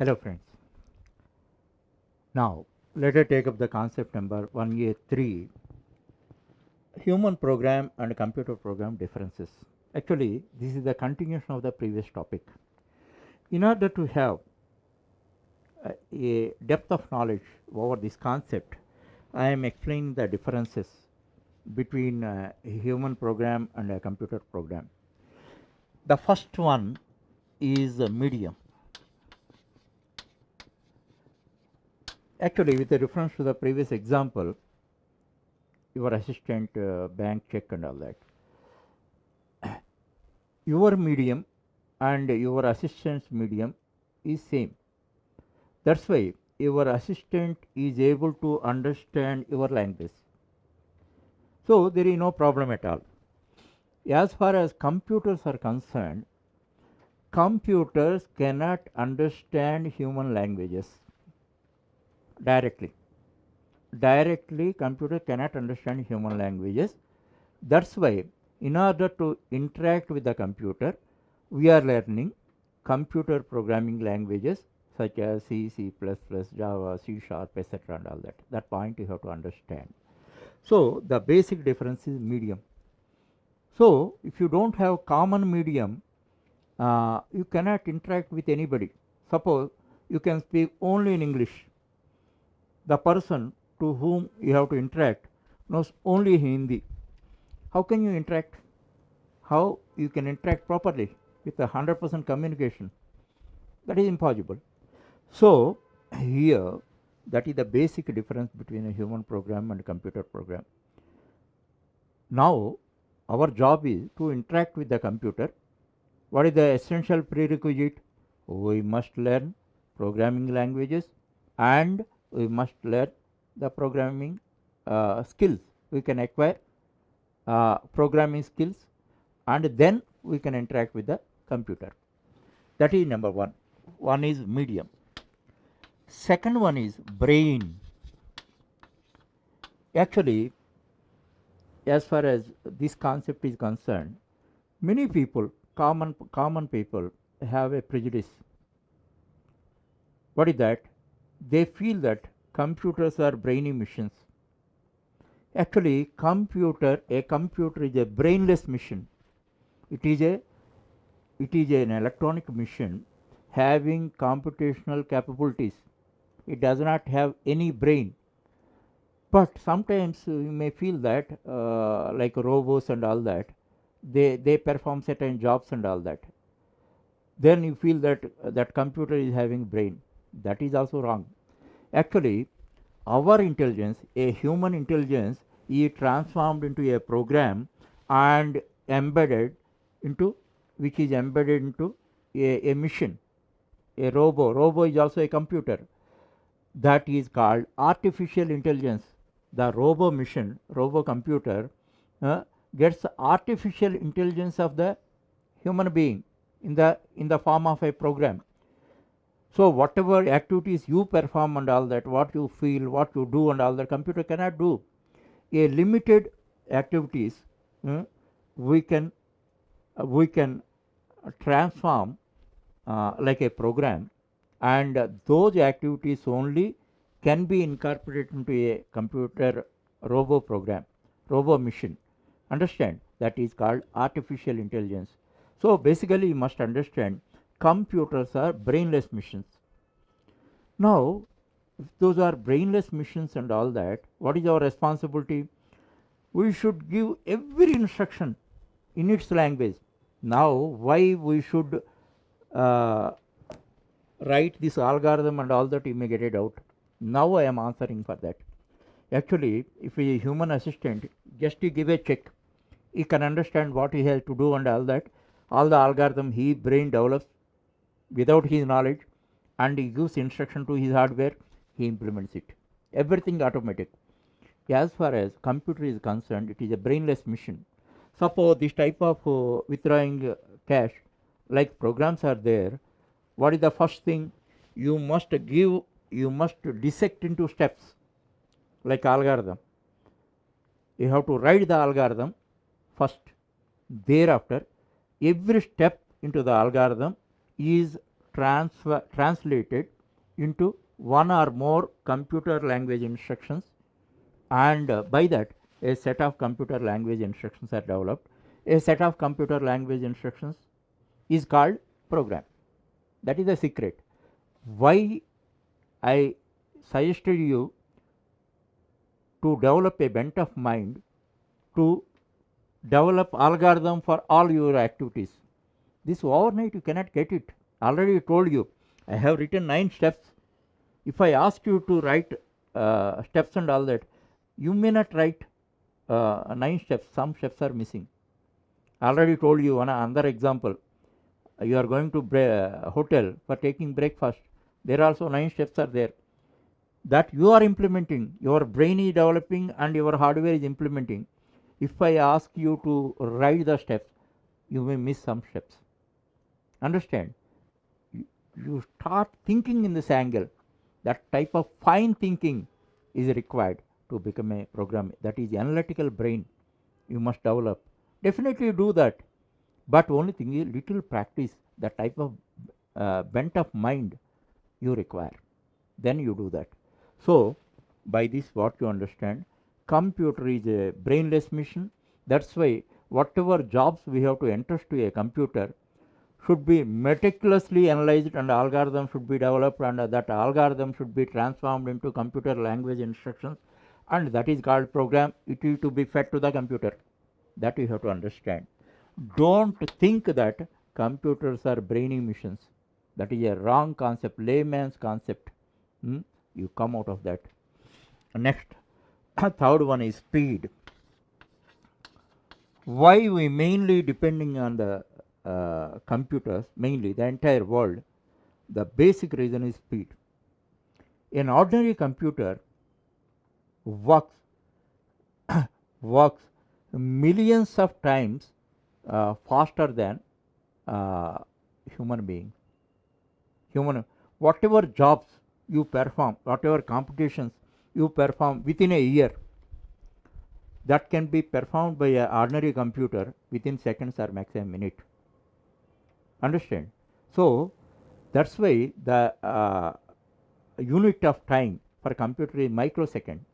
Hello friends. Now let us take up the concept number 1A3, human program and computer program differences. Actually, this is the continuation of the previous topic. In order to have a depth of knowledge over this concept, I am explaining the differences between a human program and a computer program. The first one is a medium. Actually, with a reference to the previous example, your assistant bank check and all that, your medium and your assistant's medium is same. That's why your assistant is able to understand your language. So there is no problem at all. As far as computers are concerned, computers cannot understand human languages directly. Directly, computer cannot understand human languages. That's why in order to interact with the computer, we are learning computer programming languages such as C, C++, Java, C Sharp, etc. and all that. That point you have to understand. So the basic difference is medium. So if you don't have common medium, you cannot interact with anybody. Suppose you can speak only in English. The person to whom you have to interact knows only Hindi. How can you interact? How you can interact properly with 100% communication? That is impossible. So here, that is the basic difference between a human program and a computer program. Now our job is to interact with the computer. What is the essential prerequisite? We must learn programming languages and we must learn the programming skills. We can acquire programming skills and then we can interact with the computer. That is number one. One is medium. Second one is brain. Actually, as far as this concept is concerned, many people, common people, have a prejudice. What is that? They feel that computers are brainy machines. Actually, a computer is a brainless machine. It is an electronic machine having computational capabilities. It does not have any brain. But sometimes you may feel that like robots and all that, they perform certain jobs and all that. Then you feel that that computer is having brain. That is also wrong. Actually, our intelligence, a human intelligence, is transformed into a program and embedded into, which is embedded into a machine, a robo is also a computer. That is called artificial intelligence. The robo computer gets artificial intelligence of the human being in the form of a program. So whatever activities you perform and all that, what you feel, what you do and all that, computer cannot do. A limited activities we can transform like a program, and those activities only can be incorporated into a computer robo machine. Understand? That is called artificial intelligence. So basically you must understand computers are brainless machines. Now if those are brainless machines and all that, what is our responsibility? We should give every instruction in its language. Now why we should uh, write this algorithm and all that, you may get it out. Now I am answering for that. Actually, if a human assistant, just to give a check, he can understand what he has to do and all that. All the algorithm he brain develops without his knowledge, and he gives instruction to his hardware, he implements it. Everything automatic. As far as computer is concerned, it is a brainless machine. Suppose this type of withdrawing cash, like programs are there, what is the first thing? You must dissect into steps, like algorithm. You have to write the algorithm first. Thereafter, every step into the algorithm is translated into one or more computer language instructions, and by that a set of computer language instructions are developed. A set of computer language instructions is called program. That is the secret. Why I suggested you to develop a bent of mind to develop algorithm for all your activities. This overnight you cannot get it. Already told you, I have written 9 steps. If I ask you to write steps and all that, you may not write 9 steps. Some steps are missing. Already told you one another example. You are going to hotel for taking breakfast. There also 9 steps are there. That you are implementing. Your brain is developing and your hardware is implementing. If I ask you to write the steps, you may miss some steps. Understand? You start thinking in this angle. That type of fine thinking is required to become a programmer. That is analytical brain you must develop. Definitely do that, but only thing is little practice. That type of bent of mind you require, then you do that. So by this what you understand, computer is a brainless machine. That's why whatever jobs we have to entrust to a computer should be meticulously analyzed, and algorithm should be developed, and that algorithm should be transformed into computer language instructions, and that is called program. It is to be fed to the computer. That you have to understand. Don't think that computers are brainy machines. That is a wrong concept, layman's concept. You come out of that. Next, third one is speed. Why we mainly depending on the computers, mainly the entire world? The basic reason is speed. An ordinary computer works works millions of times faster than human being. Whatever jobs you perform, whatever computations you perform within a year, that can be performed by an ordinary computer within seconds or maximum minute. Understand? So that's why the unit of time for computer is microsecond.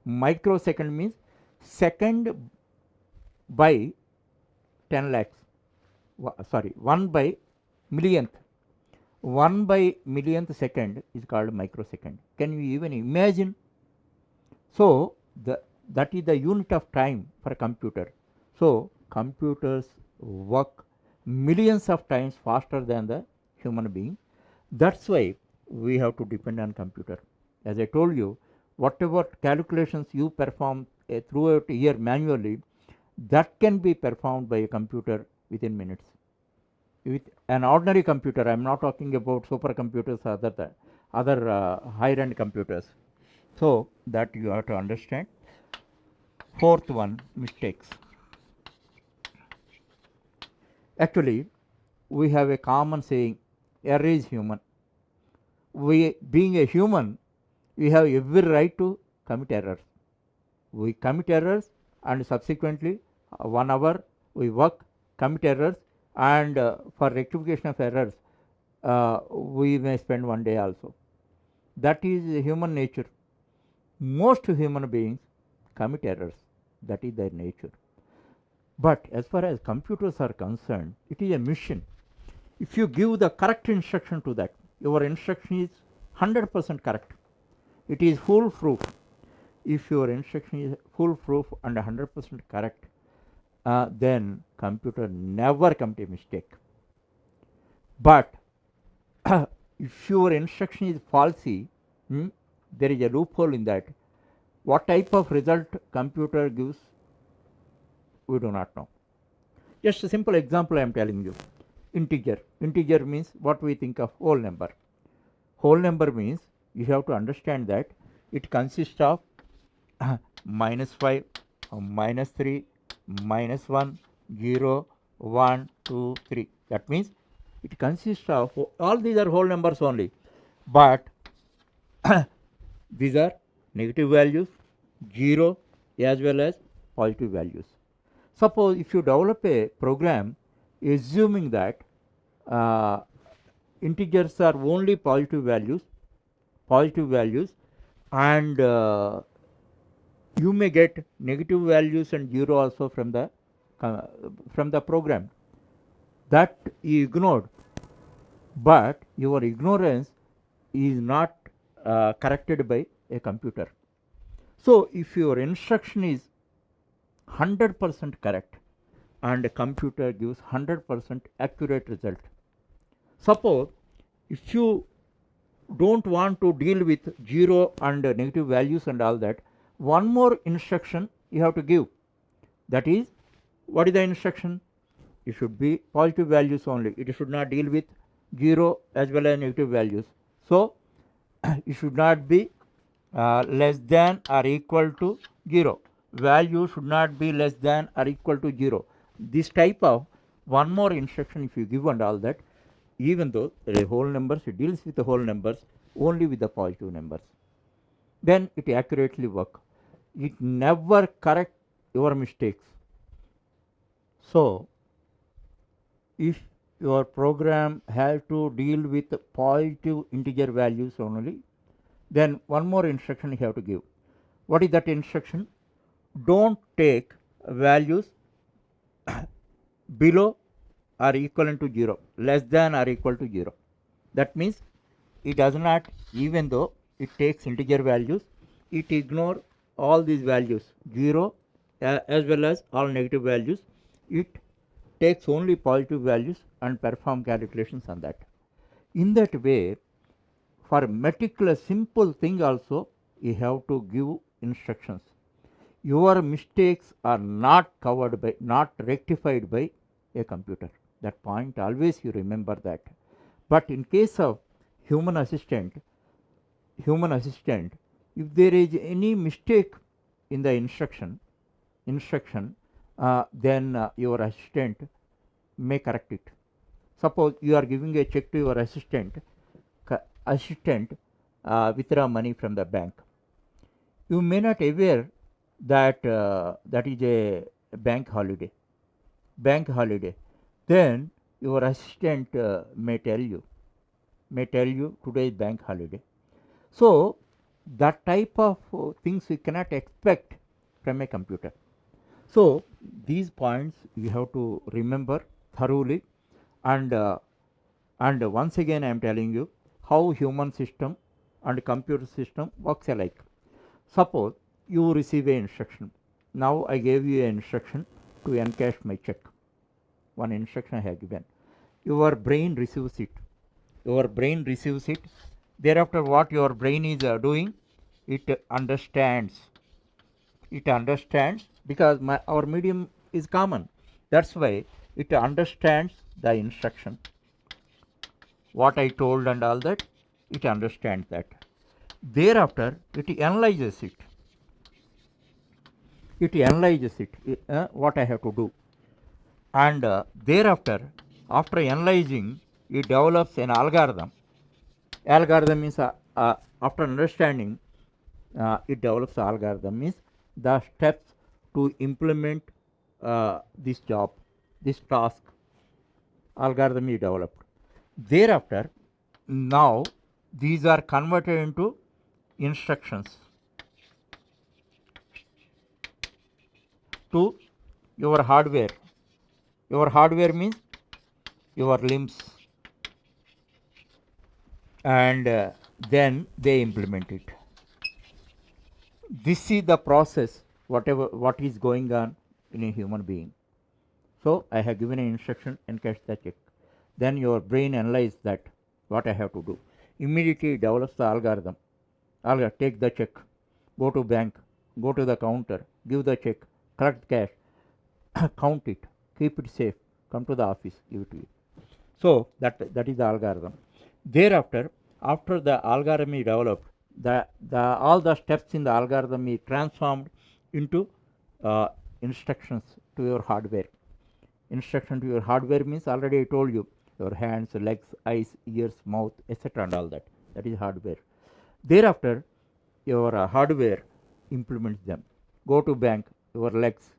Microsecond means second by 10 lakhs. Sorry, 1 by millionth. 1 by millionth second is called microsecond. Can you even imagine? So that is the unit of time for a computer. So computers work millions of times faster than the human being. That's why we have to depend on computer. As I told you, whatever calculations you perform throughout a year manually, that can be performed by a computer within minutes. With an ordinary computer, I am not talking about supercomputers or other higher-end computers. So that you have to understand. Fourth one, mistakes. Actually, we have a common saying, error is human. We, being a human, we have every right to commit errors. We commit errors, and subsequently 1 hour we work, commit errors, and for rectification of errors we may spend 1 day also. That is human nature. Most human beings commit errors. That is their nature. But as far as computers are concerned, it is a mission. If you give the correct instruction to that, your instruction is 100% correct. It is foolproof. If your instruction is foolproof and 100% correct, then computer never commit a mistake. But if your instruction is faulty, there is a loophole in that. What type of result computer gives, we do not know. Just a simple example I am telling you. Integer. Integer means what we think of whole number. Whole number means you have to understand that it consists of -5, -3, -1, 0, 1, 2, 3. That means it consists of all these are whole numbers only, but these are negative values, 0 as well as positive values. Suppose if you develop a program assuming that integers are only positive values, and you may get negative values and 0 also from the program that you ignored, but your ignorance is not corrected by a computer. So if your instruction is 100% correct and a computer gives 100% accurate result, suppose if you don't want to deal with 0 and negative values and all that, one more instruction you have to give. That is, what is the instruction? It should be positive values only. It should not deal with 0 as well as negative values. So it should not be less than or equal to 0. Value should not be less than or equal to 0. This type of one more instruction if you give and all that, even though the whole numbers, it deals with the whole numbers, only with the positive numbers, then it accurately work. It never correct your mistakes. So if your program has to deal with positive integer values only, then one more instruction you have to give. What is that instruction? Don't take values below or equivalent to 0, less than or equal to 0. That means it does not, even though it takes integer values, it ignore all these values, 0 as well as all negative values. It takes only positive values and perform calculations on that. In that way, for meticulous simple thing also, you have to give instructions. Your mistakes are not covered by, not rectified by a computer. That point always you remember that. But in case of human assistant, if there is any mistake in the instruction, then your assistant may correct it. Suppose you are giving a check to your assistant, withdraw money from the bank. You may not aware that that is a bank holiday. Then your assistant may tell you today is bank holiday. So that type of things you cannot expect from a computer. So these points you have to remember thoroughly, and once again I am telling you how human system and computer system works alike. Suppose you receive a instruction. Now I gave you an instruction to encash my check. One instruction I have given. Your brain receives it. Thereafter, what your brain is doing, it understands. Because our medium is common. That's why it understands the instruction. What I told and all that, it understands that. Thereafter, it analyzes it. What I have to do. And thereafter, after analyzing, it develops an algorithm. Algorithm means after understanding, it develops an algorithm, means the steps to implement this job, this task. Algorithm is developed. Thereafter, now these are converted into instructions to your hardware. Your hardware means your limbs, and then they implement it. This is the process, what is going on in a human being. So I have given an instruction, encash the check. Then your brain analyzes that what I have to do. Immediately develops the algorithm. Take the check, go to bank, go to the counter, give the check, collect cash, count it, keep it safe, come to the office, give it to you. So that is the algorithm. Thereafter, after the algorithm is developed, all the steps in the algorithm is transformed into instructions to your hardware. Instruction to your hardware means, already I told you, your hands, legs, eyes, ears, mouth, etc. and all that. That is hardware. Thereafter, your hardware implements them. Go to bank, your legs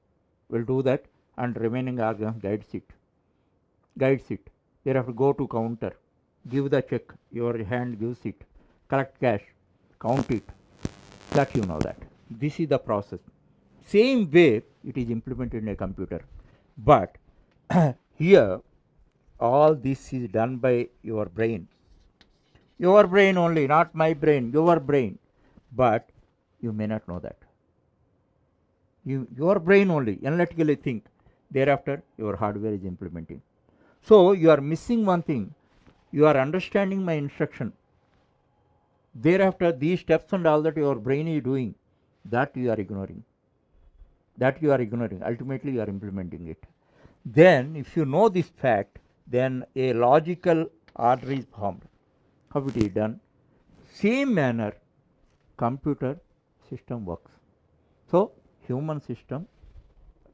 will do that, and remaining algorithm guides it. Thereafter, go to counter. give the check, your hand gives it, collect cash, count it, that you know that. This is the process. Same way it is implemented in a computer. But here, all this is done by your brain. Your brain only, not my brain, your brain. But you may not know that. Your brain only analytically think. Thereafter, your hardware is implementing. So you are missing one thing. You are understanding my instruction. Thereafter, these steps and all that your brain is doing, that you are ignoring. That you are ignoring. Ultimately, you are implementing it. Then, if you know this fact, then a logical order is formed. How it is done? Same manner, computer system works. So, human system,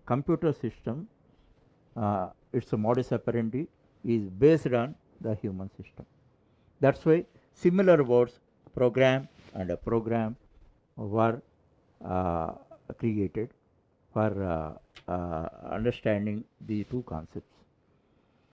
computer system, its modus operandi is based on the human system. That's why similar words, program and a program, were created for understanding the two concepts.